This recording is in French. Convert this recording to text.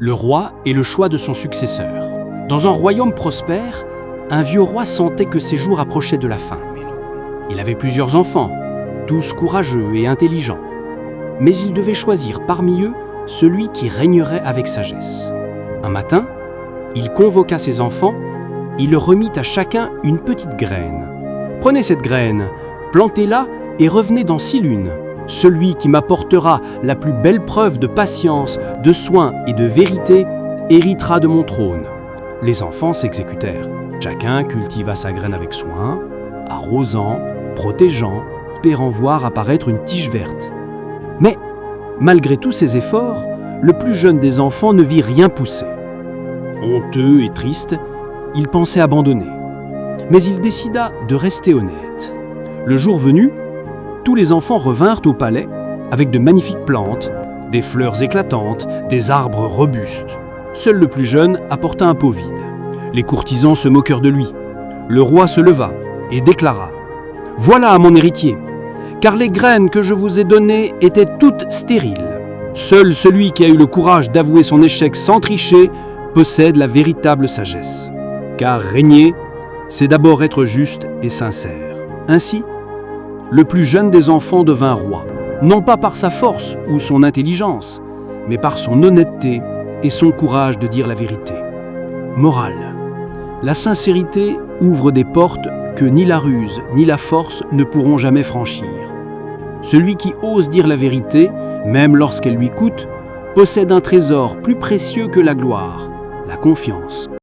Le roi et le choix de son successeur. Dans un royaume prospère, un vieux roi sentait que ses jours approchaient de la fin. Il avait plusieurs enfants, tous courageux et intelligents. Mais il devait choisir parmi eux celui qui régnerait avec sagesse. Un matin, il convoqua ses enfants, il leur remit à chacun une petite graine. « Prenez cette graine, plantez-la et revenez dans 6 lunes. Celui qui m'apportera la plus belle preuve de patience, de soin et de vérité héritera de mon trône. » Les enfants s'exécutèrent. Chacun cultiva sa graine avec soin, arrosant, protégeant, espérant voir apparaître une tige verte. Mais, malgré tous ses efforts, le plus jeune des enfants ne vit rien pousser. Honteux et triste, il pensait abandonner. Mais il décida de rester honnête. Le jour venu, tous les enfants revinrent au palais avec de magnifiques plantes, des fleurs éclatantes, des arbres robustes. Seul le plus jeune apporta un pot vide. Les courtisans se moquèrent de lui. Le roi se leva et déclara : « Voilà mon héritier, car les graines que je vous ai données étaient toutes stériles. Seul celui qui a eu le courage d'avouer son échec sans tricher possède la véritable sagesse. Car régner, c'est d'abord être juste et sincère. » Ainsi, le plus jeune des enfants devint roi, non pas par sa force ou son intelligence, mais par son honnêteté et son courage de dire la vérité. Morale. La sincérité ouvre des portes que ni la ruse ni la force ne pourront jamais franchir. Celui qui ose dire la vérité, même lorsqu'elle lui coûte, possède un trésor plus précieux que la gloire, la confiance.